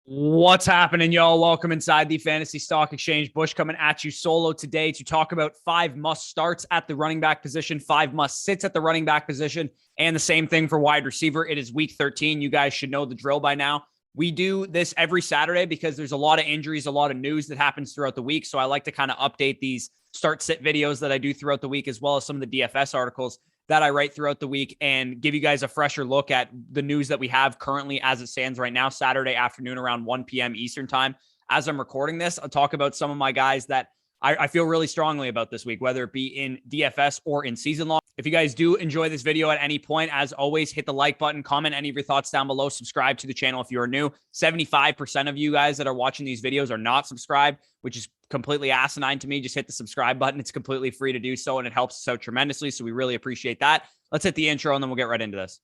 What's happening, y'all? Welcome inside the Fantasy Stock Exchange. Bush coming at you solo today to talk about 5 must starts at the running back position, 5 must sits at the running back position, and the same thing for wide receiver. It is week 13. You guys should know the drill by now. We do this every Saturday because there's a lot of injuries, a lot of news that happens throughout the week. So I like to kind of update these start sit videos that I do throughout the week, as well as some of the DFS articles that I write throughout the week, and give you guys a fresher look at the news that we have currently as it stands right now, Saturday afternoon around 1 p.m. Eastern time. As I'm recording this, I'll talk about some of my guys that I feel really strongly about this week, whether it be in DFS or in season long. If you guys do enjoy this video at any point, as always, hit the like button, comment any of your thoughts down below, subscribe to the channel if you are new. 75% of you guys that are watching these videos are not subscribed, which is completely asinine to me. Just hit the subscribe button. It's completely free to do so, and it helps us out tremendously. So we really appreciate that. Let's hit the intro, and then we'll get right into this.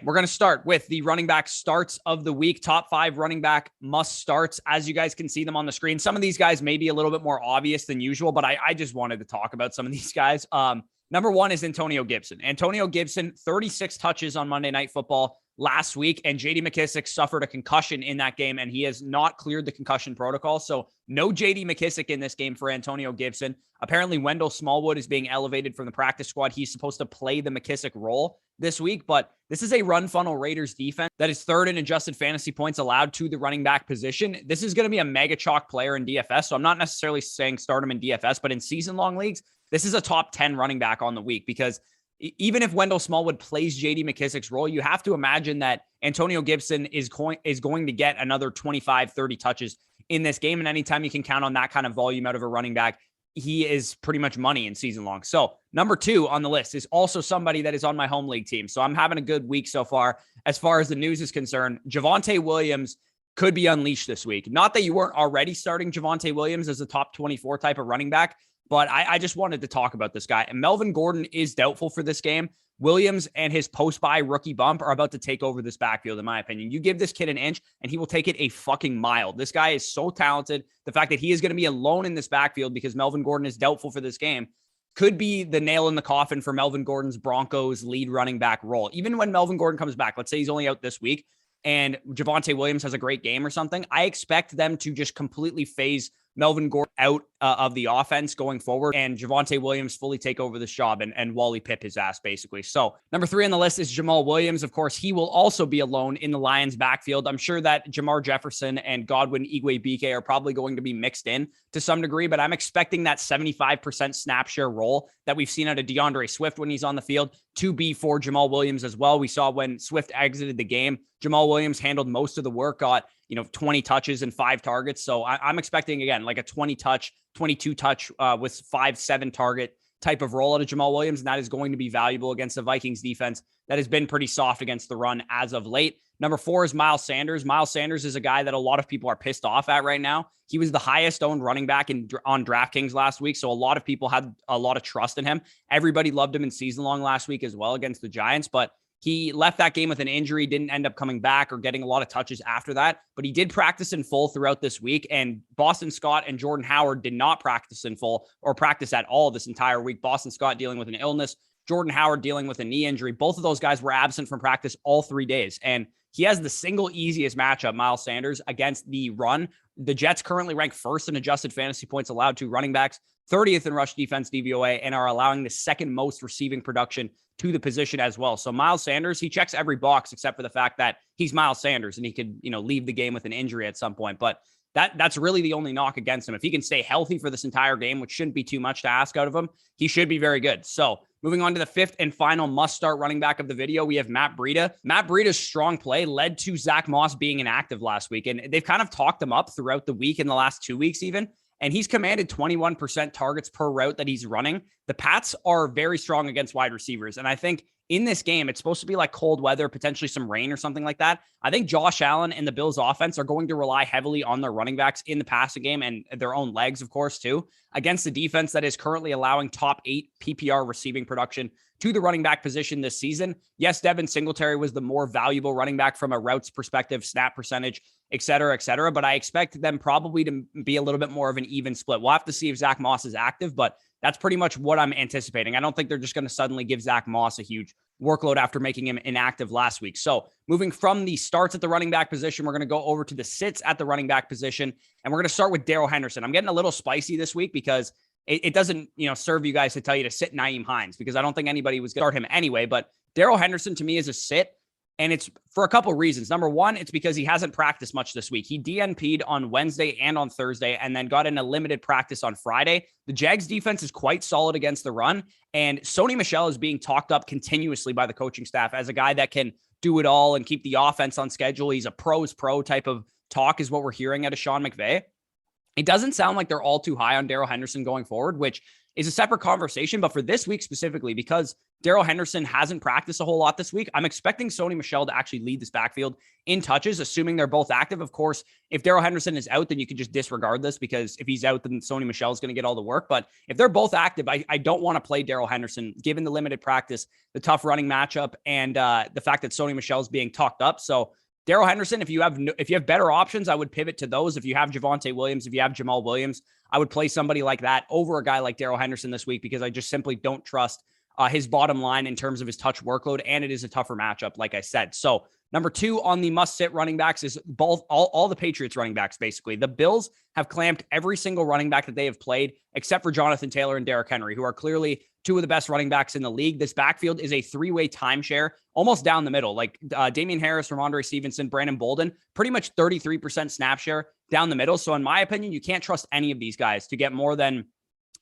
We're going to start with the running back starts of the week. Top 5 running back must starts. As you guys can see them on the screen, some of these guys may be a little bit more obvious than usual, but I just wanted to talk about some of these guys. Number 1 is Antonio Gibson. Antonio Gibson, 36 touches on Monday Night Football last week, and J.D. McKissic suffered a concussion in that game, and he has not cleared the concussion protocol. So no J.D. McKissic in this game for Antonio Gibson. Apparently, Wendell Smallwood is being elevated from the practice squad. He's supposed to play the McKissic role this week, but this is a run funnel Raiders defense that is 3rd in adjusted fantasy points allowed to the running back position. This is going to be a mega chalk player in DFS, so I'm not necessarily saying start him in DFS, but in season-long leagues, this is a top 10 running back on the week, because even if Wendell Smallwood plays J.D. McKissic's role, you have to imagine that Antonio Gibson is going to get another 25, 30 touches in this game, and anytime you can count on that kind of volume out of a running back, he is pretty much money in season long. So number 2 on the list is also somebody that is on my home league team. So I'm having a good week so far. As far as the news is concerned, Javonte Williams could be unleashed this week. Not that you weren't already starting Javonte Williams as a top 24 type of running back, but I just wanted to talk about this guy. And Melvin Gordon is doubtful for this game. Williams and his post-bye rookie bump are about to take over this backfield, in my opinion. You give this kid an inch, and he will take it a fucking mile. This guy is so talented. The fact that he is going to be alone in this backfield because Melvin Gordon is doubtful for this game could be the nail in the coffin for Melvin Gordon's Broncos lead running back role. Even when Melvin Gordon comes back, let's say he's only out this week, and Javonte Williams has a great game or something, I expect them to just completely phase Melvin Gordon out of the offense going forward, and Javonte Williams fully take over this job and Wally Pip his ass, basically. So number 3 on the list is Jamal Williams. Of course, he will also be alone in the Lions backfield. I'm sure that Jamar Jefferson and Godwin Igwe-Bike are probably going to be mixed in to some degree, but I'm expecting that 75% snap share role that we've seen out of DeAndre Swift when he's on the field to be for Jamal Williams as well. We saw when Swift exited the game, Jamal Williams handled most of the work, got 20 touches and 5 targets. So I'm expecting, again, like a 20 touch, 22 touch with 5-7 target type of role out of Jamal Williams. And that is going to be valuable against the Vikings defense that has been pretty soft against the run as of late. Number 4 is Miles Sanders. Miles Sanders is a guy that a lot of people are pissed off at right now. He was the highest owned running back on DraftKings last week. So a lot of people had a lot of trust in him. Everybody loved him in season long last week as well against the Giants, but he left that game with an injury, didn't end up coming back or getting a lot of touches after that, but he did practice in full throughout this week. And Boston Scott and Jordan Howard did not practice in full or practice at all this entire week. Boston Scott dealing with an illness, Jordan Howard dealing with a knee injury. Both of those guys were absent from practice all 3 days. And he has the single easiest matchup, Miles Sanders, against the run. The Jets currently rank 1st in adjusted fantasy points allowed to running backs, 30th in rush defense DVOA, and are allowing the 2nd most receiving production to the position as well. So Miles Sanders, he checks every box except for the fact that he's Miles Sanders and he could, leave the game with an injury at some point. But that's really the only knock against him. If he can stay healthy for this entire game, which shouldn't be too much to ask out of him, he should be very good. So moving on to the 5th and final must-start running back of the video, we have Matt Breida. Matt Breida's strong play led to Zach Moss being inactive last week, and they've kind of talked him up throughout the week in the last 2 weeks even. And he's commanded 21% targets per route that he's running. The Pats are very strong against wide receivers. And I think in this game, it's supposed to be like cold weather, potentially some rain or something like that. I think Josh Allen and the Bills offense are going to rely heavily on their running backs in the passing game and their own legs, of course, too, against the defense that is currently allowing top 8 PPR receiving production to the running back position this season. Yes, Devin Singletary was the more valuable running back from a routes perspective, snap percentage, et cetera, but I expect them probably to be a little bit more of an even split. We'll have to see if Zach Moss is active, but that's pretty much what I'm anticipating. I don't think they're just going to suddenly give Zach Moss a huge workload after making him inactive last week. So moving from the starts at the running back position, we're going to go over to the sits at the running back position. And we're going to start with Darrell Henderson. I'm getting a little spicy this week because it doesn't, serve you guys to tell you to sit Nyheim Hines, because I don't think anybody was going to start him anyway. But Darrell Henderson to me is a sit. And it's for a couple of reasons. Number one, it's because he hasn't practiced much this week. He DNP'd on Wednesday and on Thursday, and then got in a limited practice on Friday. The Jags defense is quite solid against the run, and Sony Michel is being talked up continuously by the coaching staff as a guy that can do it all and keep the offense on schedule. He's a pro's pro type of talk is what we're hearing out of Sean McVay. It doesn't sound like they're all too high on Darrell Henderson going forward, which is a separate conversation. But for this week specifically, because Darrell Henderson hasn't practiced a whole lot this week, I'm expecting Sony Michel to actually lead this backfield in touches, assuming they're both active. Of course, if Darrell Henderson is out, then you can just disregard this, because if he's out, then Sony Michel is going to get all the work. But if they're both active, I don't want to play Darrell Henderson, given the limited practice, the tough running matchup, and the fact that Sony Michel is being talked up. So Darrell Henderson, if you have better options, I would pivot to those. If you have Javonte Williams, if you have Jamal Williams, I would play somebody like that over a guy like Darrell Henderson this week, because I just simply don't trust his bottom line in terms of his touch workload, and it is a tougher matchup, like I said. So number two on the must-sit running backs is all the Patriots running backs, basically. The Bills have clamped every single running back that they have played, except for Jonathan Taylor and Derrick Henry, who are clearly two of the best running backs in the league. This backfield is a three-way timeshare, almost down the middle. Like Damian Harris, Ramondre Stevenson, Brandon Bolden, pretty much 33% snap share down the middle. So in my opinion, you can't trust any of these guys to get more than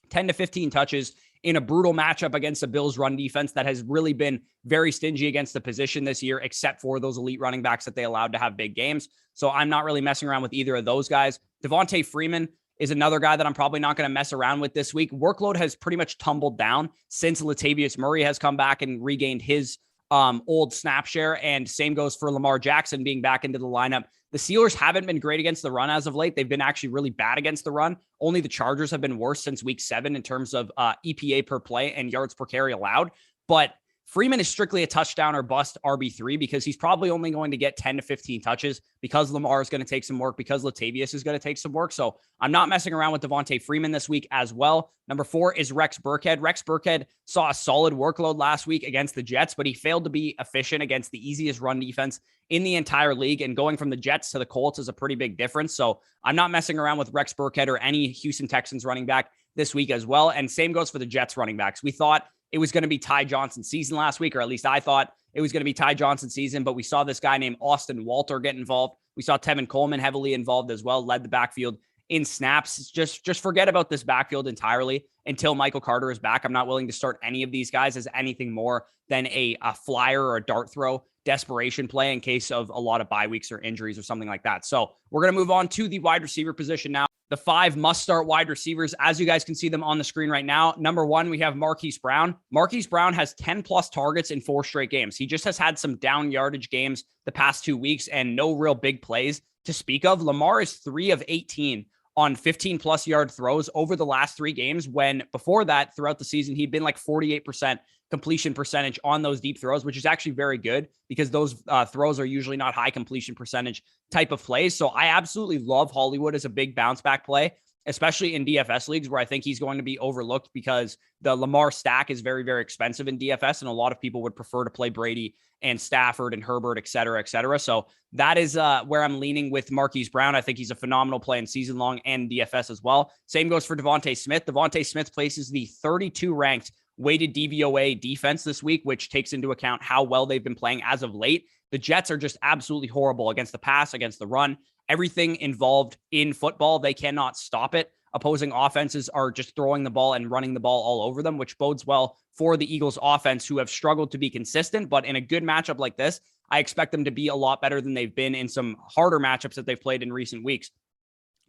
10 to 15 touches in a brutal matchup against the Bills run defense that has really been very stingy against the position this year, except for those elite running backs that they allowed to have big games. So I'm not really messing around with either of those guys. Devontae Freeman is another guy that I'm probably not going to mess around with this week. Workload has pretty much tumbled down since Latavius Murray has come back and regained his old snap share. And same goes for Lamar Jackson being back into the lineup. The Steelers haven't been great against the run as of late. They've been actually really bad against the run. Only the Chargers have been worse since week 7 in terms of EPA per play and yards per carry allowed. But Freeman is strictly a touchdown or bust RB3, because he's probably only going to get 10 to 15 touches, because Lamar is going to take some work, because Latavius is going to take some work. So I'm not messing around with Devontae Freeman this week as well. Number 4 is Rex Burkhead. Rex Burkhead saw a solid workload last week against the Jets, but he failed to be efficient against the easiest run defense in the entire league. And going from the Jets to the Colts is a pretty big difference. So I'm not messing around with Rex Burkhead or any Houston Texans running back this week as well. And same goes for the Jets running backs. We thought it was going to be Ty Johnson's season last week, or at least I thought it was going to be Ty Johnson's season, but we saw this guy named Austin Walter get involved. We saw Tevin Coleman heavily involved as well, led the backfield in snaps. Just forget about this backfield entirely until Michael Carter is back. I'm not willing to start any of these guys as anything more than a flyer or a dart throw desperation play in case of a lot of bye weeks or injuries or something like that. So we're going to move on to the wide receiver position now. The 5 must-start wide receivers, as you guys can see them on the screen right now. Number 1, we have Marquise Brown. Marquise Brown has 10-plus targets in 4 straight games. He just has had some down yardage games the past 2 weeks and no real big plays to speak of. Lamar is 3 of 18 on 15-plus yard throws over the last 3 games, when before that, throughout the season, he'd been like 48% completion percentage on those deep throws, which is actually very good, because those throws are usually not high completion percentage type of plays. So I absolutely love Hollywood as a big bounce back play, especially in DFS leagues where I think he's going to be overlooked, because the Lamar stack is very, very expensive in DFS. And a lot of people would prefer to play Brady and Stafford and Herbert, et cetera, et cetera. So that is where I'm leaning with Marquise Brown. I think he's a phenomenal play in season long and DFS as well. Same goes for Devontae Smith. Devontae Smith places the 32 ranked weighted DVOA defense this week, which takes into account how well they've been playing as of late. The Jets are just absolutely horrible against the pass, against the run, everything involved in football. They cannot stop it. Opposing offenses are just throwing the ball and running the ball all over them, which bodes well for the Eagles offense, who have struggled to be consistent. But in a good matchup like this, I expect them to be a lot better than they've been in some harder matchups that they've played in recent weeks.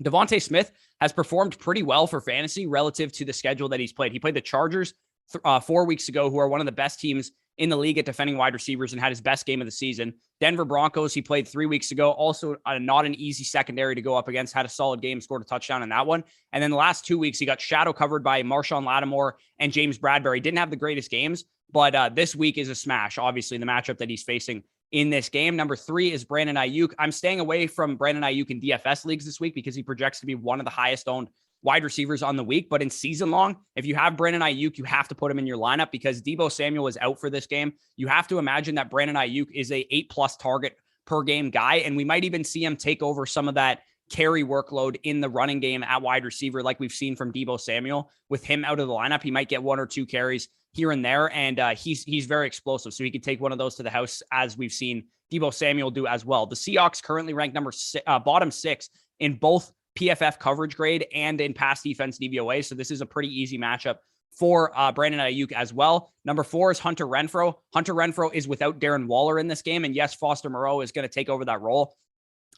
Devontae Smith has performed pretty well for fantasy relative to the schedule that he's played. He played the Chargers 4 weeks ago, who are one of the best teams in the league at defending wide receivers and had his best game of the season. Denver Broncos, he played 3 weeks ago. Also, not an easy secondary to go up against. Had a solid game, scored a touchdown in that one. And then the last 2 weeks, he got shadow covered by Marshawn Lattimore and James Bradbury. Didn't have the greatest games, but this week is a smash, obviously, the matchup that he's facing in this game. Number 3 is Brandon Ayuk. I'm staying away from Brandon Ayuk in DFS leagues this week because he projects to be one of the highest owned wide receivers on the week. But in season long, if you have Brandon Ayuk, you have to put him in your lineup because Deebo Samuel is out for this game. You have to imagine that Brandon Ayuk is a 8+ target per game guy. And we might even see him take over some of that carry workload in the running game at wide receiver, like we've seen from Deebo Samuel. With him out of the lineup, he might get 1 or 2 carries here and there. And he's very explosive. So he could take one of those to the house, as we've seen Deebo Samuel do as well. The Seahawks currently ranked bottom 6 in both PFF coverage grade and in pass defense DVOA. So this is a pretty easy matchup for Brandon Ayuk as well. Number 4 is Hunter Renfrow. Hunter Renfrow is without Darren Waller in this game. And yes, Foster Moreau is going to take over that role.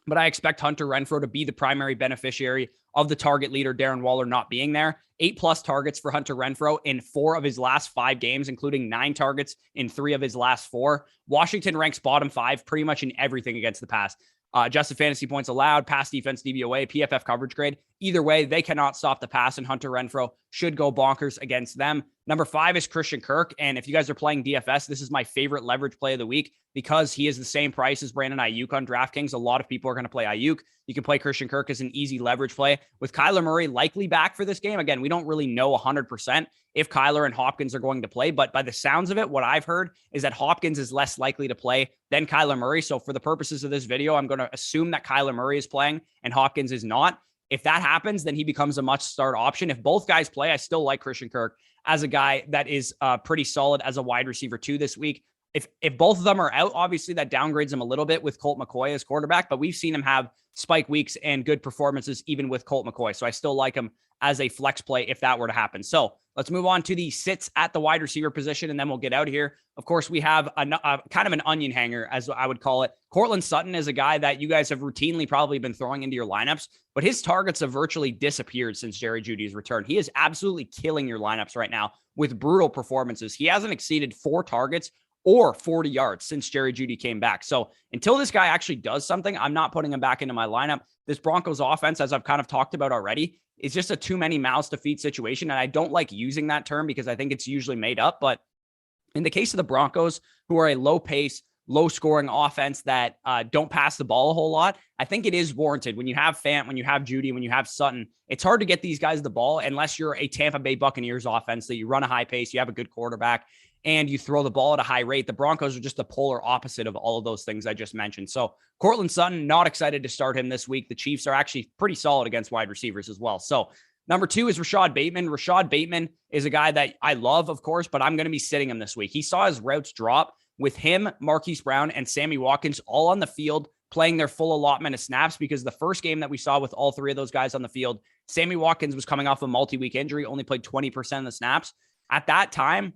But I expect Hunter Renfrow to be the primary beneficiary of the target leader, Darren Waller, not being there. 8+ targets for Hunter Renfrow in 4 of his last 5 games, including 9 targets in 3 of his last 4. Washington ranks bottom 5 pretty much in everything against the pass. Adjusted fantasy points allowed, pass defense DVOA, PFF coverage grade. Either way, they cannot stop the pass, and Hunter Renfrow should go bonkers against them. Number 5 is Christian Kirk. And if you guys are playing DFS, this is my favorite leverage play of the week because he is the same price as Brandon Ayuk on DraftKings. A lot of people are going to play Ayuk. You can play Christian Kirk as an easy leverage play. With Kyler Murray likely back for this game, again, we don't really know 100% if Kyler and Hopkins are going to play, but by the sounds of it, what I've heard is that Hopkins is less likely to play than Kyler Murray. So for the purposes of this video, I'm going to assume that Kyler Murray is playing and Hopkins is not. If that happens, then he becomes a must start option. If both guys play, I still like Christian Kirk as a guy that is pretty solid as a wide receiver too this week. If both of them are out, obviously that downgrades him a little bit with Colt McCoy as quarterback, but we've seen him have spike weeks and good performances even with Colt McCoy. So I still like him as a flex play if that were to happen. So let's move on to the sits at the wide receiver position, and then we'll get out of here. Of course, we have a kind of an onion hanger, as I would call it. Courtland Sutton is a guy that you guys have routinely probably been throwing into your lineups, but his targets have virtually disappeared since Jerry Jeudy's return. He is absolutely killing your lineups right now with brutal performances. He hasn't exceeded 4 targets or 40 yards since Jerry Jeudy came back. So until this guy actually does something, I'm not putting him back into my lineup. This Broncos offense, as I've kind of talked about already, is just a too many mouths to feed situation. And I don't like using that term because I think it's usually made up. But in the case of the Broncos, who are a low pace, low scoring offense that don't pass the ball a whole lot, I think it is warranted. When you have Fant, when you have Jeudy, when you have Sutton, it's hard to get these guys the ball unless you're a Tampa Bay Buccaneers offense that you run a high pace, you have a good quarterback, and you throw the ball at a high rate. The Broncos are just the polar opposite of all of those things I just mentioned. So Courtland Sutton, not excited to start him this week. The Chiefs are actually pretty solid against wide receivers as well. So number 2 is Rashad Bateman. Rashad Bateman is a guy that I love, of course, but I'm going to be sitting him this week. He saw his routes drop with him, Marquise Brown, and Sammy Watkins all on the field playing their full allotment of snaps, because the first game that we saw with all 3 of those guys on the field, Sammy Watkins was coming off a multi-week injury, only played 20% of the snaps. At that time,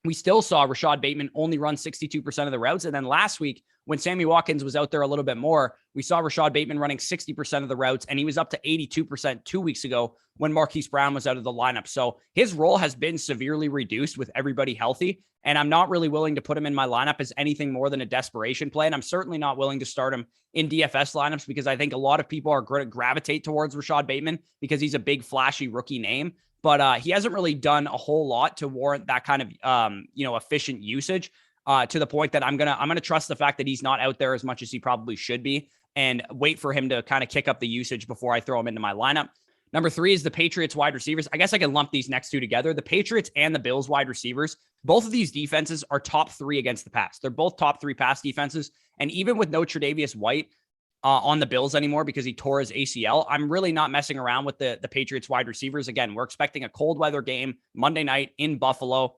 we still saw Rashad Bateman only run 62% of the routes. And then last week, when Sammy Watkins was out there a little bit more, we saw Rashad Bateman running 60% of the routes, and he was up to 82% 2 weeks ago when Marquise Brown was out of the lineup. So his role has been severely reduced with everybody healthy, and I'm not really willing to put him in my lineup as anything more than a desperation play. And I'm certainly not willing to start him in DFS lineups because I think a lot of people are going to gravitate towards Rashad Bateman because he's a big, flashy rookie name. But he hasn't really done a whole lot to warrant that kind of, efficient usage to the point that I'm gonna trust the fact that he's not out there as much as he probably should be and wait for him to kind of kick up the usage before I throw him into my lineup. Number 3 is the Patriots wide receivers. I guess I can lump these next 2 together. The Patriots and the Bills wide receivers, both of these defenses are top 3 against the pass. They're both top 3 pass defenses. And even with no Tre'Davious White on the Bills anymore because he tore his ACL, I'm really not messing around with the Patriots wide receivers. Again, we're expecting a cold weather game Monday night in Buffalo.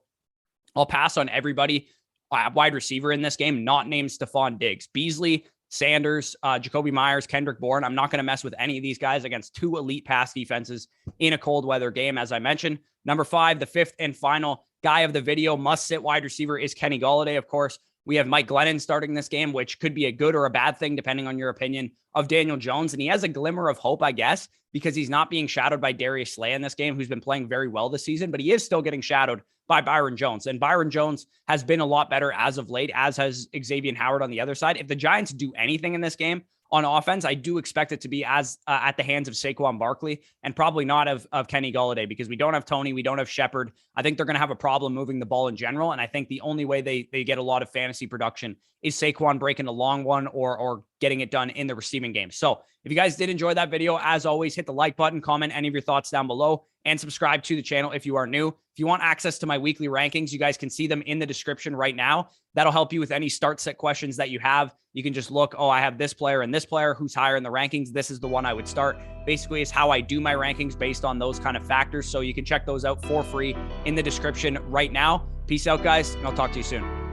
I'll pass on everybody wide receiver in this game, not named Stephon Diggs. Beasley, Sanders, Jacoby Myers, Kendrick Bourne. I'm not going to mess with any of these guys against 2 elite pass defenses in a cold weather game, as I mentioned. Number 5, the 5th and final guy of the video, must sit wide receiver is Kenny Golladay, of course. We have Mike Glennon starting this game, which could be a good or a bad thing, depending on your opinion of Daniel Jones. And he has a glimmer of hope, I guess, because he's not being shadowed by Darius Slay in this game, who's been playing very well this season, but he is still getting shadowed by Byron Jones. And Byron Jones has been a lot better as of late, as has Xavier Howard on the other side. If the Giants do anything in this game on offense, I do expect it to be as at the hands of Saquon Barkley and probably not of Kenny Golladay, because we don't have Tony, we don't have Shepard. I think they're going to have a problem moving the ball in general. And I think the only way they get a lot of fantasy production is Saquon breaking a long one or getting it done in the receiving game. So if you guys did enjoy that video, as always, hit the like button, comment any of your thoughts down below, and subscribe to the channel if you are new. If you want access to my weekly rankings, you guys can see them in the description right now. That'll help you with any start set questions that you have. You can just look, oh, I have this player and this player, who's higher in the rankings. This is the one I would start. Basically, is how I do my rankings based on those kind of factors. So you can check those out for free in the description right now. Peace out, guys, and I'll talk to you soon.